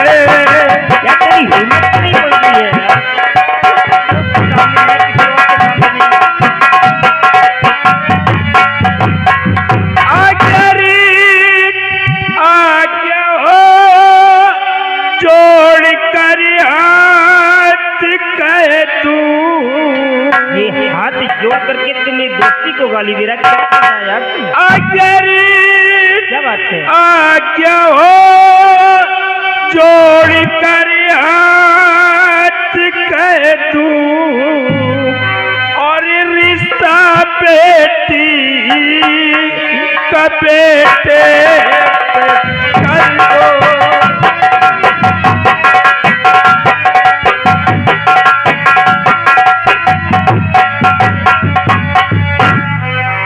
या तेरी हिम्मत नहीं पड़ रही है जोड़ करके तुमने दोस्ती को गाली दे रहा क्या कर रहा है यार क्या बात है आज्ञा हो जोड़ कर हाथ कह तू और रिश्ता बेटी का बेटे कर दो।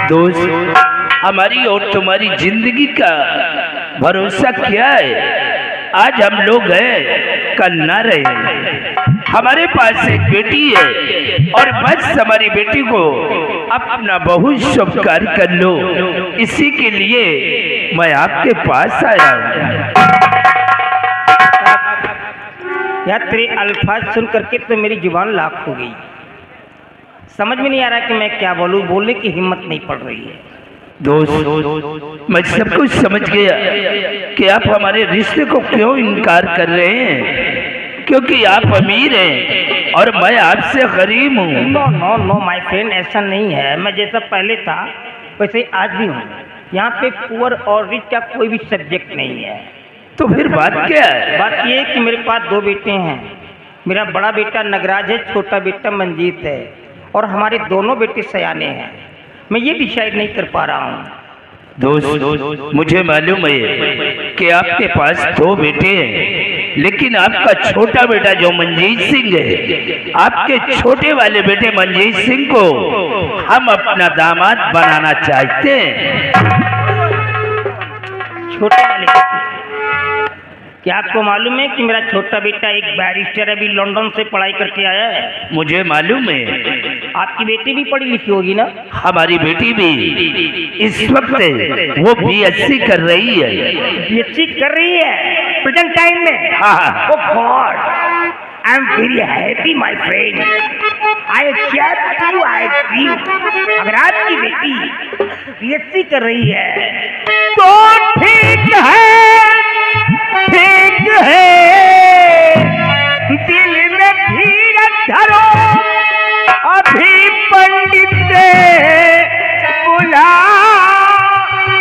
दोस्त हमारी और तुम्हारी जिंदगी का भरोसा क्या है? आज हम लोग हैं कल ना रहे। हमारे पास एक बेटी है और बस हमारी बेटी को अपना बहुत स्वीकार कर लो। इसी के लिए मैं आपके पास आया हूँ। यार तेरे अल्फाज सुन करके तो मेरी जुबान लाख हो गई। समझ में नहीं आ रहा कि मैं क्या बोलूं, बोलने की हिम्मत नहीं पड़ रही है। दोस्त मैं सब कुछ समझ गया कि आप हमारे रिश्ते को क्यों इनकार कर रहे हैं, क्योंकि आप अमीर हैं और मैं आपसे गरीब हूँ। No no no my friend, ऐसा नहीं है। मैं जैसा पहले था वैसे ही आज भी हूँ। यहाँ पे पुअर और रिच का कोई भी सब्जेक्ट नहीं है। तो फिर बात क्या है? बात ये है कि मेरे पास दो बेटे हैं। मेरा बड़ा बेटा नगराज है, छोटा बेटा मंजीत है और हमारे दोनों बेटे सयाने हैं। मैं ये डिसाइड नहीं कर पा रहा हूँ। दोस्त मुझे मालूम है कि आपके पास दो बेटे हैं, लेकिन आपका छोटा बेटा जो मंजीत सिंह है, आपके छोटे वाले बेटे मंजीत सिंह को हम अपना दामाद बनाना चाहते हैं। छोटे वाले क्या आपको मालूम है कि मेरा छोटा बेटा एक बैरिस्टर अभी लंदन से पढ़ाई करके आया है? मुझे मालूम है। आपकी बेटी भी पढ़ी लिखी होगी ना? हमारी बेटी भी इस वक्त वो बीएससी कर रही है। बीएससी कर रही है प्रेजेंट टाइम में? हाँ। Oh god, I am very happy my friend. I accept you, I agree. अगर आपकी बेटी बीएससी कर रही है तो ठीक है, ठीक है। दिल में धीरज धरो, अभी पंडित बुला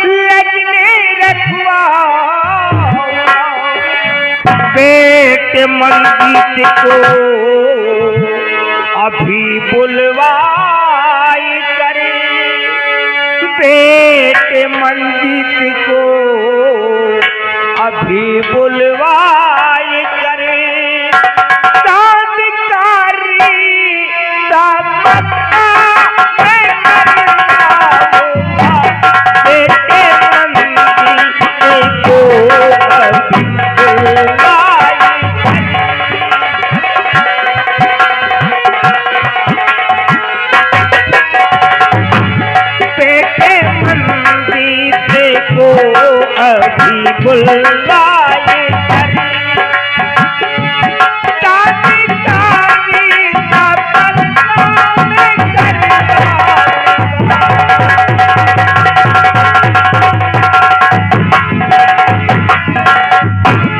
लगने रखवा। बेटे मंजीत को अभी बुलवाई करे, बेटे मंजीत को अभी बुलवाई करे। दादकारी दापत्ता मैं करना होगा, बेटे मंजीत को अभी बुलवाई करे। बेटे मंजीत को अभी बुलवाए करे।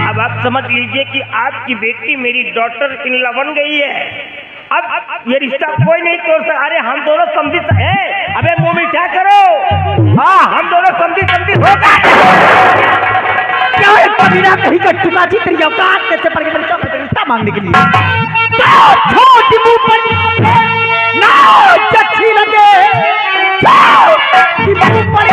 अब आप समझ लीजिए कि आपकी बेटी मेरी डॉटर इन लॉ बन गई है। अब ये रिश्ता कोई नहीं तोड़ सकता। अरे हम दोनों समझित हैं। अबे मुंह मीठा करो। हाँ, हम दोनों समझित होगा। क्या है कबीरा कहीं का टुका जी तेरी औकात कैसे पड़ गई रिश्ता मांगने के लिए? छोटी मुंह पर ना जच्छी लगे, छोटी मुंह पर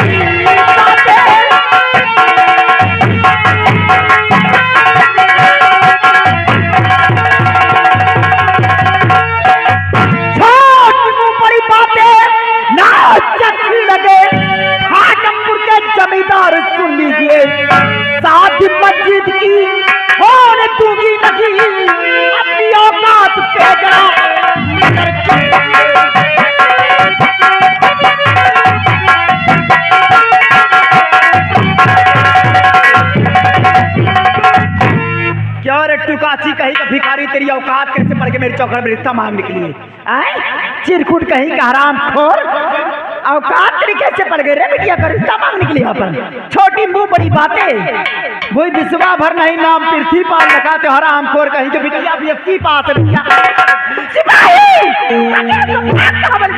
जमींदार सुन लीजिए, साथ मस्जिद की होने दूंगी नहीं, अपनी औकात पे जरा क्या तू काची कहीं का भिखारी, तेरी औकात कैसे पड़ के मेरे चौखट में रिश्ता मांग निकली? आए चिरकुट कहीं का हराम खोर, औकात तेरी कैसे पड़ गई रे बिटिया का रिश्ता मांग निकली यहाँ पर? छोटी मुंह बड़ी बातें, वही विश्वा भर नहीं नाम पृथ्वी पार लगाते हराम खोर कहीं के बिटिया भी 80 पास है बिटिया। सिपाही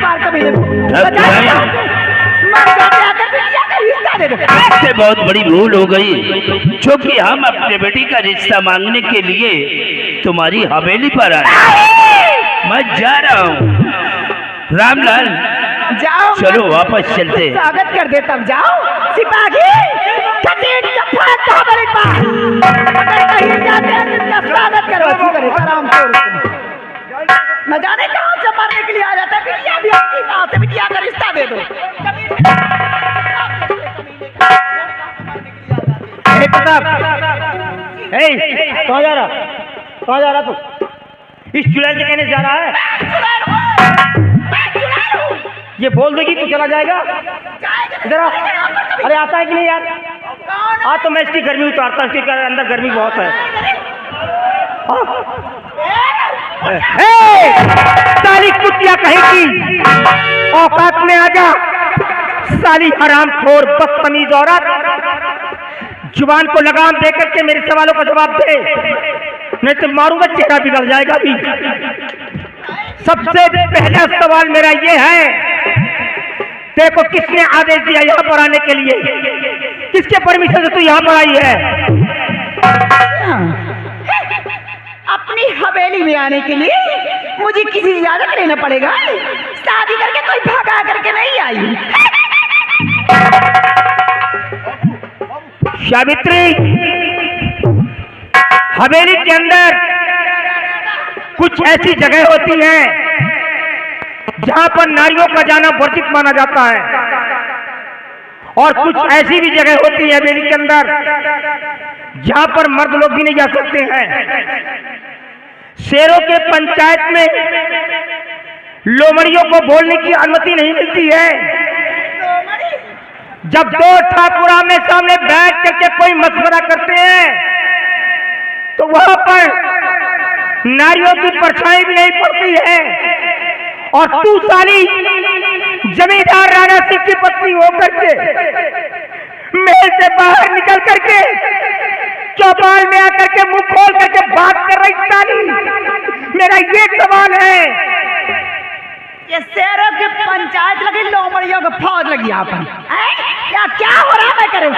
पार कभी इससे बहुत बड़ी भूल हो गई, क्योंकि हम अपने बेटी का रिश्ता मांगने के लिए तुम्हारी हवेली पर आए। मैं जा रहा हूँ रामलाल, जाओ चलो वापस चलते। स्वागत कर दे तब जाओ। सिपाही स्वागत करो, आराम करो। न जाने कहाँ से मरने के लिए आ जाता है, बिटिया भी आपकी बात है, बिटिया का रिश्ता दे दो। कहाँ जा रहा, कहाँ जा रहा तू? इस चुड़ैल के कहने जा रहा है? ये बोल देगी तू चला जाएगा? इधर आ। अरे आता है कि नहीं यार? आज तो मैं इसकी गर्मी उतारता हूँ, इसके अंदर गर्मी बहुत है। साली कुतिया कहेगी, औकात में आ जा। साली हराम खोर बदतमीज औरत, जुबान को लगाम दे करके मेरे सवालों का जवाब दे, नहीं तो मारूंगा, चेहरा बिगड़ जाएगा भी। सबसे पहला सवाल मेरा ये है, तेरे को किसने आदेश दिया यहाँ पर आने के लिए? किसके परमिशन से तू यहाँ पर आई है? अपनी हवेली में आने के लिए मुझे किसी इजाजत लेना पड़ेगा? शादी करके कोई भागा करके नहीं आई। सावित्री, हवेली के अंदर कुछ ऐसी जगह होती हैं जहां पर नारियों का जाना वर्जित माना जाता है, और कुछ ऐसी भी जगह होती है हवेली के अंदर जहां पर मर्द लोग भी नहीं जा सकते हैं। शेरों के पंचायत में लोमड़ियों को बोलने की अनुमति नहीं मिलती है। जब दो ठाकुर आमने सामने बैठ करके कोई मशवरा करते हैं तो वहां पर नारियों की परछाई भी नहीं पड़ती है, और तू साली जमींदार राणा सिंह की पत्नी होकर के महल से बाहर निकल करके चौपाल में आकर के मुंह खोल करके बात कर रही साली। मेरा ये सवाल है, ये शेरों की पंचायत लगी, लोमड़ियों की फौज लगी यहाँ पर, या क्या हो रहा है? मैं करूं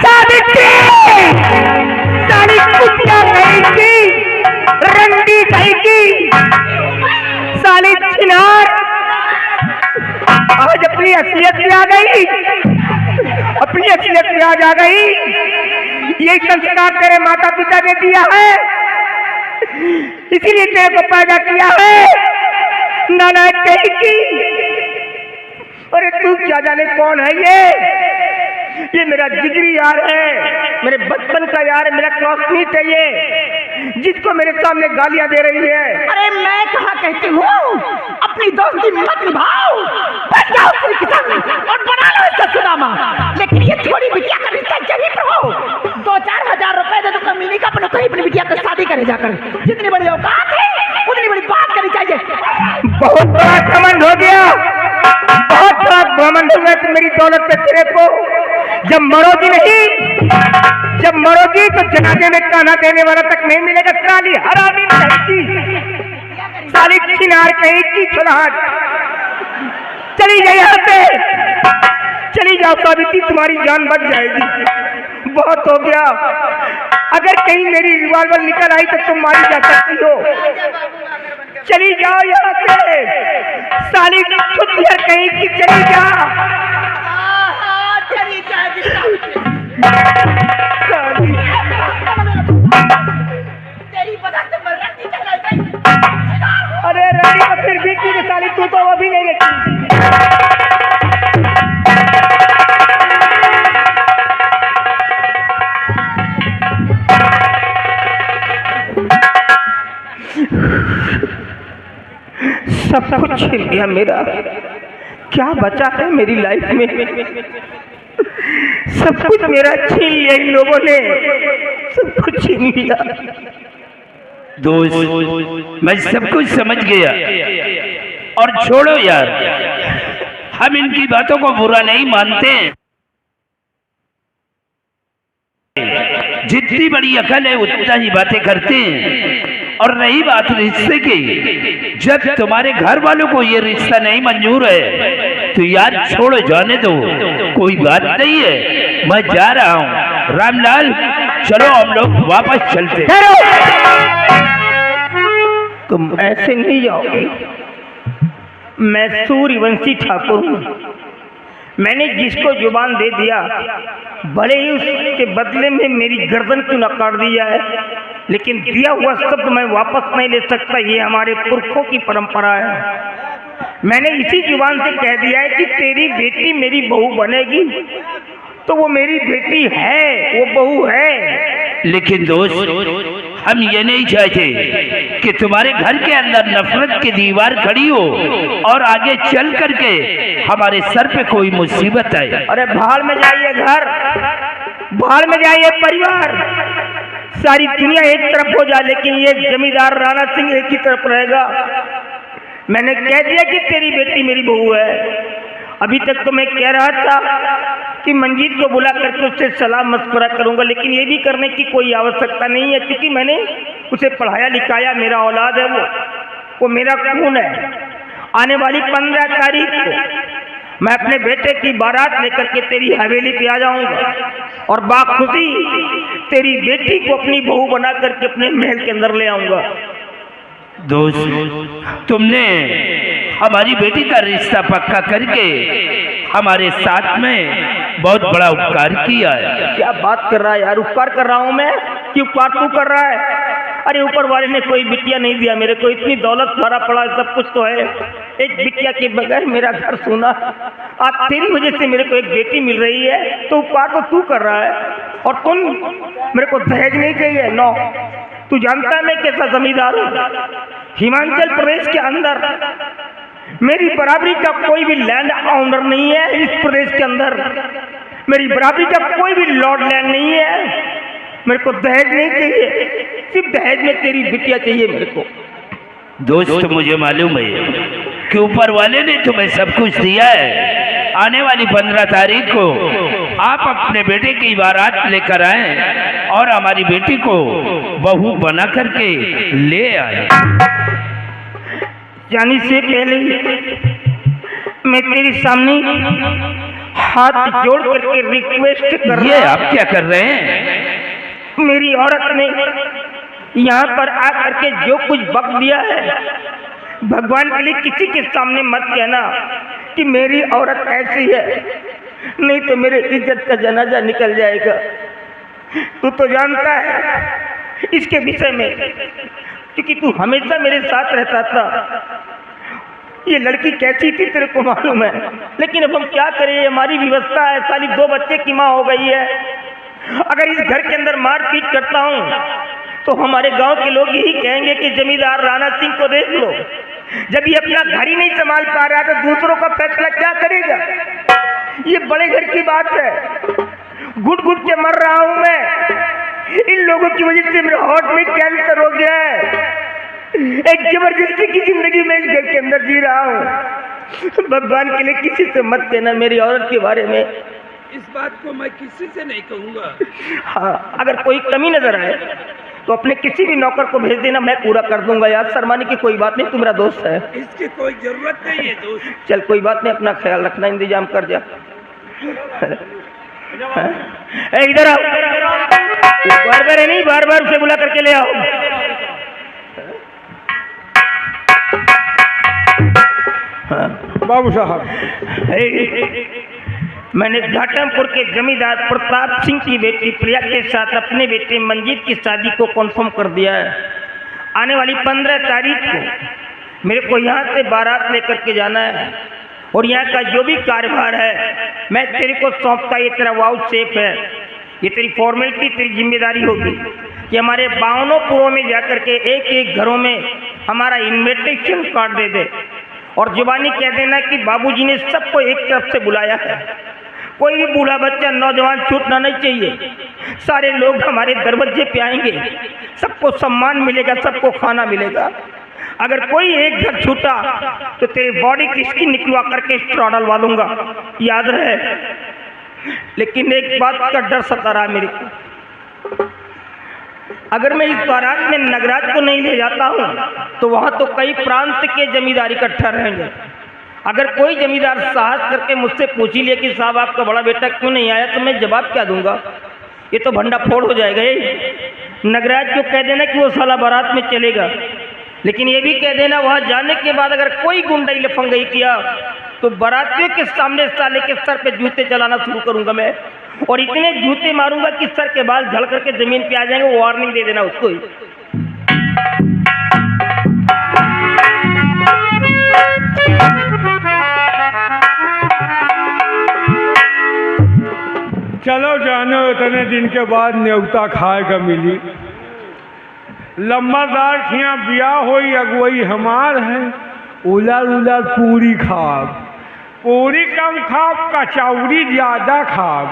सावित्री, साली कुतिया कहेगी, रंडी कहेगी, साली छिनार, आज अपनी असलियत में आ गई, अपनी असलियत में आज आ गई। ये संस्कार तेरे माता पिता ने दिया है, इसीलिए तेरे को पैदा किया है। नाना कहेगी, अरे तू क्या जाने कौन है ये मेरा जिगरी यार है, मेरे बचपन का यार है, मेरा क्लासमेट है ये, जिसको मेरे सामने गालियां दे रही है। अरे मैं कहाँ कहती हूँ, अपनी दोस्ती मत निभाओ, बन जाओ श्री किसान और बना लो इसका सुदामा, लेकिन ये थोड़ी बिटिया का रिश्ता जरूर हो। 2-4 हजार रुपए दे तो कमीनी का अपने कोई अपनी बिटिया का शादी करे जाकर, जितनी बड़ी औकात है उतनी बड़ी बात करनी चाहिए। बहुत बड़ा घमंड हो गया, बहुत बड़ा घमंड हो गया मेरी दौलत पे तेरे को। जब मरोगी नहीं, जब मरोगी तो जनाजे में खाना देने वाला तक नहीं मिलेगा। साली हरामी कहेगी, साली छिनार कहेगी, छुलाहट, चली जाए यहाँ से, चली जाओ सावित्री, तुम्हारी जान बच जाएगी। बहुत हो गया, अगर कहीं मेरी रिवॉल्वर निकल आई तो तुम मारी जा सकती हो। चली जाओ यहाँ से, साली छुतिया कहेगी, चली जा। अरे रानी तो फिर भी की साली, तू तो वो भी नहीं लेती। सब कुछ छिन गया मेरा, क्या बचा है मेरी लाइफ में? सब कुछ मेरा छीन लिया इन लोगों ने, सब कुछ छीन लिया। दोस्त मैं सब कुछ समझ गया, और छोड़ो यार, हम इनकी बातों को बुरा नहीं मानते। जितनी बड़ी अकल है उतना ही बातें करते हैं। और रही बात रिश्ते की, जब तुम्हारे घर वालों को ये रिश्ता नहीं मंजूर है तो यार छोड़ो, जाने दो, कोई बात नहीं है। मैं जा रहा हूँ रामलाल, चलो हम लोग वापस चलते। तुम ऐसे नहीं जाओगे। मैं सूर्यवंशी ठाकुर हूँ। मैंने जिसको जुबान दे दिया, भले ही उसके बदले में मेरी गर्दन क्यों न काट दिया है, लेकिन दिया हुआ शब्द मैं वापस नहीं ले सकता। ये हमारे पुरखों की परंपरा है। मैंने इसी जुबान से कह दिया है कि तेरी बेटी मेरी बहू बनेगी, तो वो मेरी बेटी है, वो बहू है। लेकिन दोस्त हम ये नहीं चाहते कि तुम्हारे घर के अंदर नफरत की दीवार खड़ी हो और आगे चल करके हमारे सर पे कोई मुसीबत आए। अरे भाड़ में जाइए घर, भाड़ में जाइए परिवार, सारी दुनिया एक तरफ हो जाए, लेकिन ये जमींदार राणा सिंह एक ही तरफ रहेगा। मैंने कह दिया कि तेरी बेटी मेरी बहू है। अभी तक तो मैं कह रहा था कि मंजीत को बुला करके उससे सलाह मशवरा करूंगा, लेकिन ये भी करने की कोई आवश्यकता नहीं है, क्योंकि मैंने उसे पढ़ाया लिखाया, मेरा औलाद है, वो मेरा खून है। आने वाली 15 तारीख को मैं अपने बेटे की बारात लेकर के तेरी हवेली पे आ जाऊंगा और बाखुशी तेरी बेटी को अपनी बहू बना करके अपने महल के अंदर ले आऊंगा। दोस्त तुमने हमारी बेटी का रिश्ता पक्का करके हमारे साथ में बहुत बड़ा उपकार किया है। क्या बात कर रहा है यार, उपकार कर रहा हूँ मैं कि उपकार तू कर रहा है? अरे ऊपर वाले ने कोई बिटिया नहीं दिया मेरे को, इतनी दौलत भरा पड़ा सब कुछ तो है, एक बिटिया के बगैर मेरा घर सोना। आज तेरी वजह से मेरे को एक बेटी मिल रही है, तो उपकार तो तू कर रहा है। और तुम मेरे को दहेज नहीं चाहिए, नो। तू जानता है मैं कैसा जमींदार हूँ। हिमाचल प्रदेश के अंदर मेरी बराबरी का कोई भी लैंड ऑनर नहीं है। इस प्रदेश के अंदर मेरी बराबरी का कोई भी लॉर्ड लैंड नहीं है। मेरे को दहेज नहीं चाहिए, सिर्फ दहेज में तेरी बिटिया चाहिए मेरे को। दोस्त मुझे मालूम है कि ऊपर वाले ने तुम्हें सब कुछ दिया है। आने वाली 15 तारीख को आप अपने बेटे की बारात लेकर आए और हमारी बेटी को बहू बना करके ले आए। जाने से पहले मैं तेरे सामने हाथ जोड़ करके रिक्वेस्ट कर रहा हूं। ये आप क्या कर रहे हैं? मेरी औरत ने यहाँ पर आकर के जो कुछ बक दिया है, भगवान के लिए किसी के सामने मत कहना कि मेरी औरत ऐसी है, नहीं तो मेरे इज्जत का जनाजा निकल जाएगा। तू तो जानता है इसके विषय में, क्योंकि तू हमेशा मेरे साथ रहता था। ये लड़की कैसी थी तेरे को मालूम है, लेकिन अब हम क्या करें, हमारी व्यवस्था है। साली 2 बच्चे की माँ हो गई है। अगर इस घर के अंदर मारपीट करता हूँ तो हमारे गांव के लोग यही कहेंगे कि जमींदार राणा सिंह को देख लो। जब ये अपना घर ही नहीं संभाल पा रहा तो दूसरों का फैसला क्या करेगा? ये बड़े घर की बात है। घुट घुट के मर रहा हूं मैं। इन लोगों की वजह से मेरे हार्ट में कैंसर हो गया है। एक जबरदस्ती की जिंदगी में इस घर के अंदर जी रहा हूँ। भगवान के लिए किसी से मत कहना मेरी औरत के बारे में। इस बात को मैं किसी से नहीं कहूँगा। हाँ, अगर कोई कमी नजर आए तो अपने किसी भी नौकर को भेज देना, मैं पूरा कर दूंगा। यार शर्माने की कोई बात नहीं, तू मेरा दोस्त है। इसकी कोई जरूरत नहीं है दोस्त। चल कोई बात नहीं, अपना ख्याल रखना, इंतजाम कर जा। इधर आओ, बार बार नहीं, बार बार उसे बुला करके ले आओ। बाबू साहब, मैंने घाटमपुर के जमींदार प्रताप सिंह की बेटी प्रिया के साथ अपने बेटे मंजीत की शादी को कन्फर्म कर दिया है। आने वाली 15 तारीख को मेरे को यहाँ से बारात लेकर के जाना है और यहाँ का जो भी कारोबार है मैं तेरे को सौंपता। ये तेरा वाउच सेफ है, ये तेरी फॉर्मेलिटी, तेरी जिम्मेदारी होगी कि हमारे 52 पुरों में जाकर के एक एक घरों में हमारा इन्विटेशन कार्ड दे दे और जुबानी कह देना कि बाबूजी ने सबको एक तरफ से बुलाया है। कोई भी बूढ़ा बच्चा नौजवान छूटना नहीं चाहिए। सारे लोग हमारे दरवाजे पे आएंगे, सबको सम्मान मिलेगा, सबको खाना मिलेगा। अगर कोई एक घर छूटा तो तेरी बॉडी की स्किन निकलवा करके स्ट्रॉ डलवा दूंगा, याद रहे। लेकिन एक बात का डर सता रहा मेरे को, अगर मैं इस बारात में नगराज को नहीं ले जाता हूँ तो वहाँ तो कई प्रांत के जमींदार इकट्ठा रहेंगे। अगर कोई जमींदार साहस करके मुझसे पूछ ही लिया कि साहब आपका बड़ा बेटा क्यों नहीं आया, तो मैं जवाब क्या दूंगा? ये तो भंडा फोड़ हो जाएगा। ये नगराज को कह देना कि वो साला बारात में चलेगा, लेकिन ये भी कह देना वहाँ जाने के बाद अगर कोई गुंडाई लफंगाई किया तो बारातियों के सामने साले के सर पे जूते चलाना शुरू करूंगा मैं, और इतने जूते मारूंगा कि सर के बाल झड़ करके जमीन पे आ जाएंगे। वार्निंग दे देना उसको ही। चलो जानो, इतने दिन के बाद न्योता खाएगा मिली। लम्बादार खिया ब्याह होई अगुवई हमार है। उलर उलर पूरी खाब, पूरी कम खाब, कचौरी ज्यादा खाब।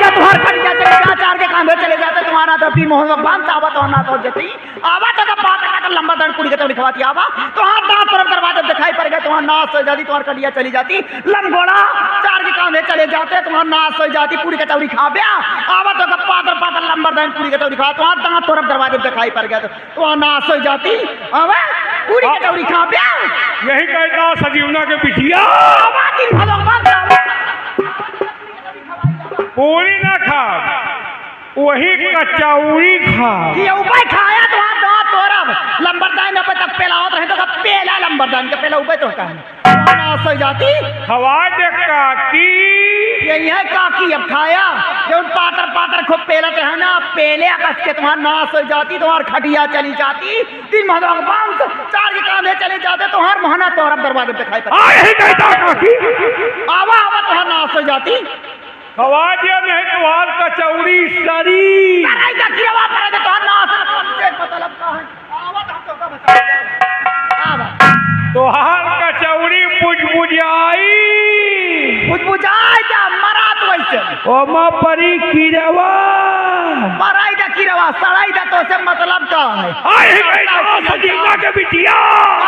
तुम्हार खड़िया चले जा, चार के कांधे चले जाते तुम्हारा तो पी मोहन बांध आवा तो ना तो जती आवा तो बात का लंबा दंड कुड़ी के तो लिखवाती आवा तो हां दांत तरफ दरवाजे दिखाई पड़ गए, तुम्हारा नाश हो जाती, तुम्हार खड़िया चली जाती। लंगोड़ा चार के कांधे चले जाते, तुम्हारा नाश हो जाती, पूरी कचौरी खा ब्या आवा तो पातर पातर लंबा दंड पूरी कचौरी खा, तुम्हारा दांत तरफ दरवाजे दिखाई पड़ गया तो तुम्हारा नाश हो जाती। आवा पूरी कचौरी खा ब्या, यही कहता सजीवना के बिटिया आवा दिन भगवान पूरी ना खा, वही कचौरी खा। ये उपाय खाया तो हाथ दांत तोरब लंबरदान पे तक पेला होत रहे तो पेला लंबरदान के पेला उपाय तो का नाश हो जाती। हवा दे काकी, यही है काकी अब खाया जो पातर पातर खूब पेलते है ना, पेले कस के तुम्हारा नाश हो जाती, तुम्हार खटिया चली जाती, दिन भगवान चार के कांधे चले जाते, तुम्हार मोहना तोरब दरवाजे पे खाई पर यही कहता काकी आवा आवा तुम्हारा नाश हो जाती। हवा दिया नहीं तुम्हार कचौरी सरी कराई का किरवा पर तो नाश से मतलब का है। आवा तो का बता आवा तोहार कचौरी बुझबुझाई, बुझबुझाई जा मरा तो वैसे ओमा परी किरवा मराई दा किरवा सड़ाई दा तो से मतलब का है। आई कहता सजीवना के बिटिया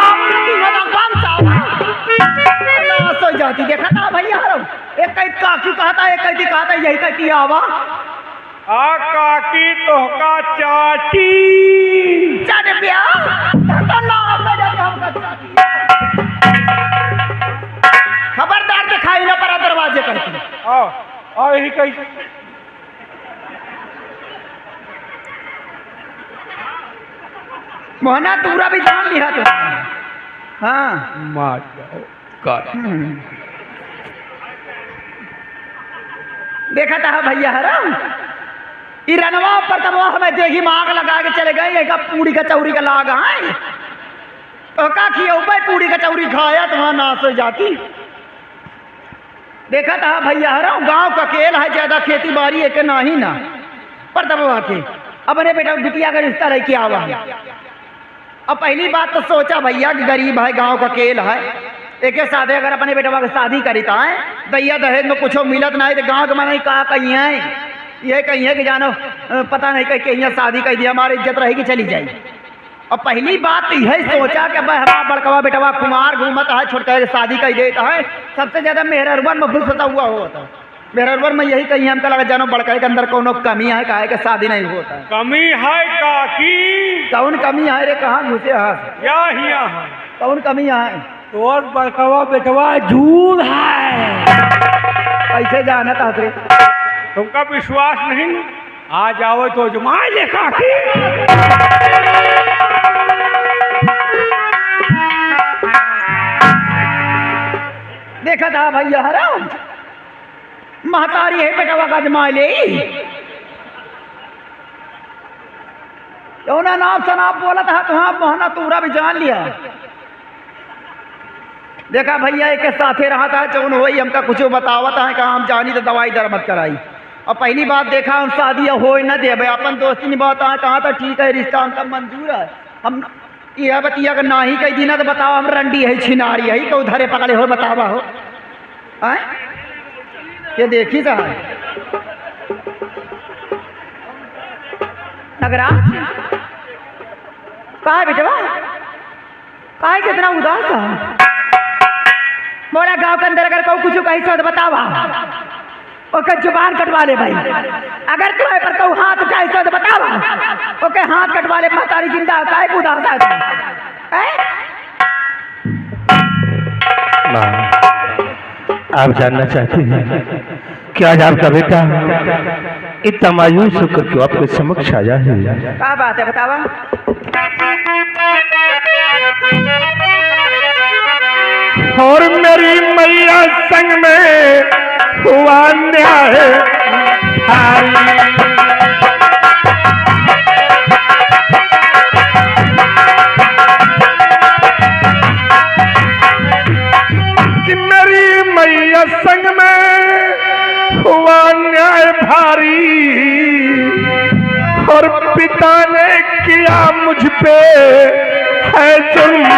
आमती भगवान साहब नाश हो जाती। देखा था भैया एक कई काकी कहता है, एक कई कहता है, यही कहती आवा आ काकी तोहका चाटी चढ़ ब्या तो नाश हो जाती हमका चाटी। खबरदार दिखाई ना पड़ा दरवाजे करती आ यही कही मोहना दूरा भी जान लिया तो हाँ मार जाओ कर देखा था भैया हराम रनवा पर तब हमें देखी मांग लगा के चले गए, एक पूरी कचौरी का लाग है तो का खिया पूरी कचौरी खाया तुम्हारा नाश हो जाती। देखा था भैया हराम गांव का खेल है, ज्यादा खेती बाड़ी है कि नहीं ना पर तब के अपने बेटा बिटिया का रिश्ता रह के आवा। अब पहली बात तो सोचा भैया कि गरीब है, गांव का खेल है, एक साथ अगर अपने बेटवा की शादी करीता है दैया दहेज में कुछ मिलत नहीं तो गाँव के मन कहा कहीं है ये कहीं है कि जानो पता नहीं कहीं कहीं शादी कर दिया हमारी इज्जत रहेगी चली जाएगी। और पहली बात तो यही सोचा कि भाई हमारा बड़कवा बेटवा कुमार घूमता है, छोटका शादी कर देता है, सबसे ज्यादा मेहरवन में फुसता हुआ होता है। मेहरवन में यही कहीं हमका लगा जानो बड़का के अंदर कोनो कमी है, कहा कि शादी नहीं होता है। कमी है काकी कौन कमी है रे, कहाँ घुसे हाथ या हिया है कौन कमी है? तोर बड़कवा बेटवा झूठ है। कैसे जाना था रे? तुमका विश्वास नहीं आ जाओ तो जमाए ले काकी। देखा था भैया हराम महतारी है बेटवा का जमाए ले तो ना नाम सनाप बोला था तो हाँ मोहना तूरा भी जान लिया। देखा भैया एक साथे रहा था चौन वही हमका कुछ बतावत है कहा हम जानी तो दवाई दर मत कराई। और पहली बात देखा हम शादी हो न दे भाई अपन दोस्ती निभाता है कहा था ठीक है रिश्ता हमका मंजूर है। हम यह बतिया का ना ही कही दीना तो बताओ हम रंडी है छिनारी है को धरे पकड़े हो बतावा हो आए ये देखी सा नगराज कहा बेटवा कहा कितना उदास है मोरा गांव के अंदर अगर कहूँ कुछ कही सो तो बतावा ओके जुबान कटवा ले भाई अगर तुम्हारे पर कहूँ हाथ उठाए सो तो बतावा ओके हाथ कटवा ले महतारी जिंदा काहे को उदास है माँ, आप जानना चाहते हैं कि आज आपका बेटा इतना मायूस होकर क्यों आपके समक्ष आया है? क्या बात है बतावा और मेरी मैया संग में हुआ न्याय कि मेरी मैया संग में हुआ न्याय भारी और पिता ने किया मुझ पे है जुल्म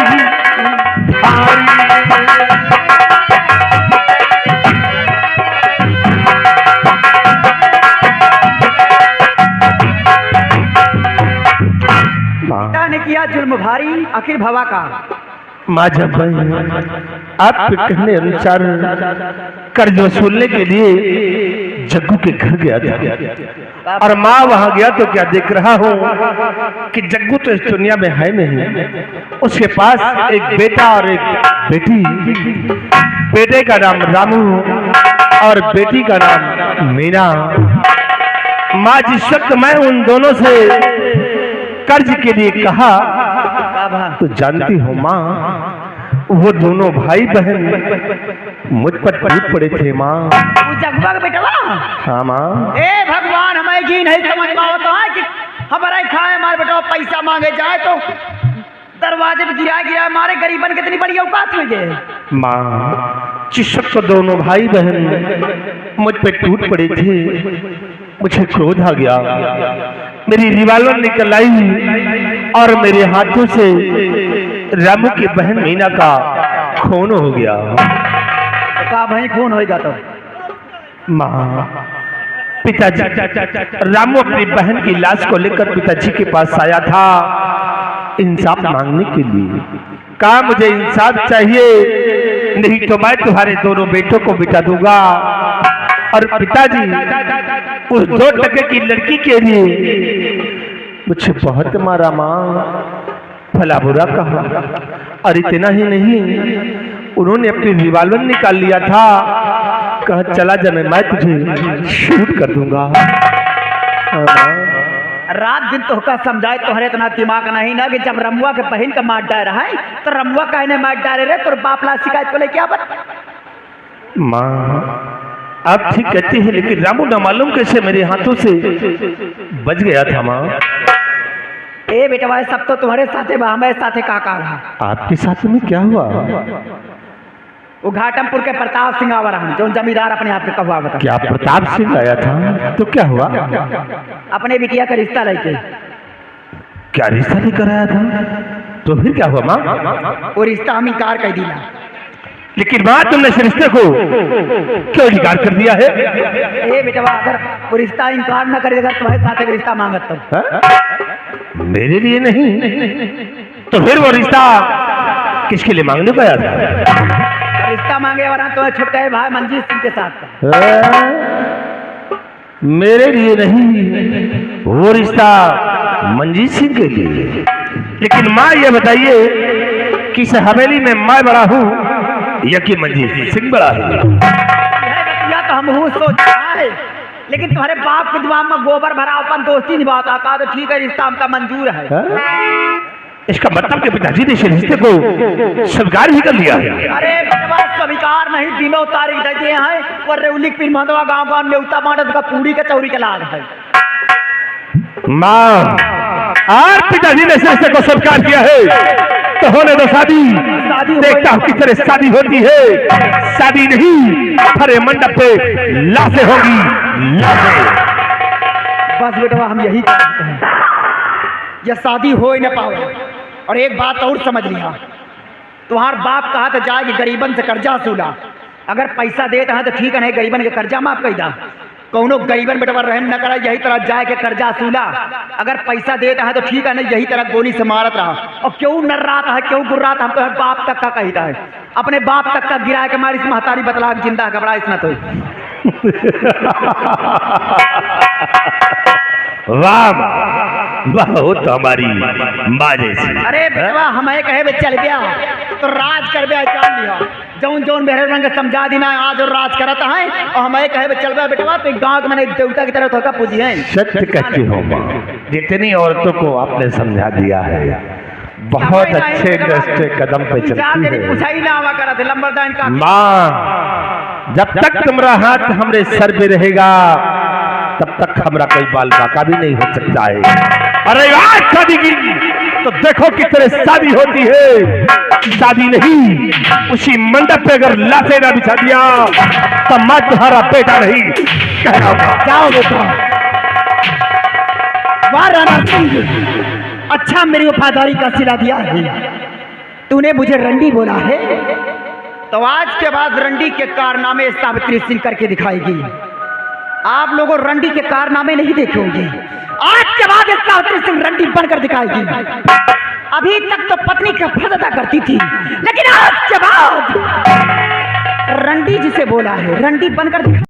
पिता ने किया जुल्म भारी आखिर भवा का माँ जब आपके कहने अनुसार कर्ज वसूलने के लिए जग्गू के घर गया था और माँ वहां गया तो क्या देख रहा हूँ कि जग्गू तो इस दुनिया में है नहीं, उसके पास एक बेटा और एक बेटी, बेटे का नाम रामू और बेटी का नाम मीना। माँ जिस वक्त मैं उन दोनों से कर्ज के लिए कहा तो जानती हो माँ वो दोनों भाई बहन मुझ पर टूट पड़े थे माँ। जगवा का बेटवा हाँ माँ। ए भगवान हमें जी नहीं समझ में होता है कि हमारा खाए हमारे बेटा पैसा मांगे जाए तो दरवाजे पे गिरा हमारे गरीबन कितनी बड़ी औकात में गए माँ जिस वक्त दोनों भाई बहन मुझ पे टूट पड़े थे मुझे क्रोध आ गया, मेरी रिवाल्वर निकल आई और मेरे हाथों से रामू की बहन मीना का खून हो गया। का भाई खून होएगा तो माँ पिताजी रामू अपनी बहन की लाश को लेकर पिताजी के पास आया था इंसाफ मांगने के लिए। कहा मुझे इंसाफ चाहिए नहीं तो मैं तुम्हारे दोनों बेटों को बिठा दूंगा। और पिताजी उस 2 टके की लड़की के लिए मुझे बहुत मारा माँ, भला बुरा कहा। और इतना ही नहीं उन्होंने अपनी रिवाल्वर निकाल लिया था, कहा चला जाने मैं तुझे शूट कर दूंगा। रात दिन तो का समझाए तुम्हारे इतना दिमाग नहीं ना कि जब रमुआ के बहन का मार डाल रहा है तो रमुआ कहने मार डाले रे तो बाप ला शिकायत को लेके आबत। माँ आप ठीक कहती है लेकिन रामू न मालूम कैसे मेरे हाथों से बच गया था माँ। ए बेटा भाई सब तो तुम्हारे साथे बा, हमारे साथे काका रहा। आपके साथ में क्या हुआ? वो घाटमपुर के प्रताप सिंह आवा रहा जो जमींदार अपने आप के कहुआ बता। क्या प्रताप सिंह आया था तो क्या हुआ? अपने बिटिया का रिश्ता लेके। क्या रिश्ता लेकर आया था? तो फिर क्या हुआ माँ? वो रिश्ता हम इनकार कर दिया। लेकिन माँ तुमने इस रिश्ते को क्यों इनकार कर दिया है? ए बेटा अगर वो रिश्ता इनकार न करेगा तुम्हारे साथ रिश्ता मांगत तो मेरे लिए नहीं तो फिर वो रिश्ता किसके लिए मांगने को आया था? रिश्ता मांगे और तो छोटे भाई मंजीत सिंह के साथ। मेरे लिए नहीं, वो रिश्ता मंजीत सिंह के लिए। लेकिन माँ ये बताइए कि इस हवेली में मैं बड़ा हूँ या कि मंजीत सिंह बड़ा है? यह तो हम सोच रहा है लेकिन तुम्हारे बाप के दिमाग में गोबर भरा अपन दोस्ती निभाता का तो ठीक है रिश्ता हमका मंजूर है। इसका मतलब कि पिताजी ने इस रिश्ते को स्वीकार ही कर लिया है। अरे स्वीकार नहीं, दिनों तारीख दे दिए हैं और रेउलिक पीर मधवा गांव गांव में उता मानत का पूरी का चौरी का लाग है। माँ आज पिताजी ने इस रिश्ते को स्वीकार किया है तो होने दो शादी। देखता हूँ किस तरह शादी होती है। शादी नहीं हरे मंडप पे लाशें होगी, लाशें। बस बेटा हम यही कहते हैं यह शादी हो ही न पावे और एक बात और समझ लिया, तुम्हार बाप कहा तो जाए कि गरीबन से कर्जा सूला, अगर पैसा देता है तो ठीक है, नहीं गरीबन के कर्जा माफ कर दा। कौनो गरीबन बेटवा रहम न करा, यही तरह जाए के कर्जा सूला, अगर पैसा देता है तो ठीक है, नहीं यही तरह गोली से मारत रहा। और क्यों नर रहा है, क्यों गुर्रा था, हम तो बाप तक का कहता है, अपने बाप तक का गिरा के मारी महतारी बतला जिंदा घबरा इसना तो। वाह बहुत हमारी माँ जैसी। अरे बेटवा हमें कहे बे चल गया तो राज कर बे जान लिया, जौन जौन मेहर रंग समझा देना आज और राज करता है, और हमें कहे बे चल गया बेटवा तो गांव के मैंने देवता की तरह थोड़ा पूजी है। सत्य कहती हो माँ, जितनी औरतों को आपने समझा दिया है, बहुत अच्छे रास्ते कदम पे चलती है पूछा ही ना हुआ करा थे लंबरदान का। माँ जब तक तुम्हारा हाथ हमरे सर पे रहेगा तब तक हमारा कोई बाल बाका भी नहीं हो सकता है। अरे आज शादी की तो देखो कितने शादी होती है, शादी नहीं उसी मंडप पे अगर लाशें ना बिछा दिया तो मैं तुम्हारा बेटा नहीं कह रहा हूं। जाओ बेटा। वाह राणा सिंह, अच्छा मेरी वफादारी का सिला दिया है, तूने मुझे रंडी बोला है तो आज के बाद रंडी के कारनामे सावित्री सिंह करके दिखाएगी। आप लोगों रंडी के कारनामे नहीं देखेंगे, आज के बाद सावित्री सिंह रंडी बनकर दिखाएगी। अभी तक तो पत्नी का फर्ज अदा करती थी, लेकिन आज के बाद रंडी जिसे बोला है रंडी बनकर दिखा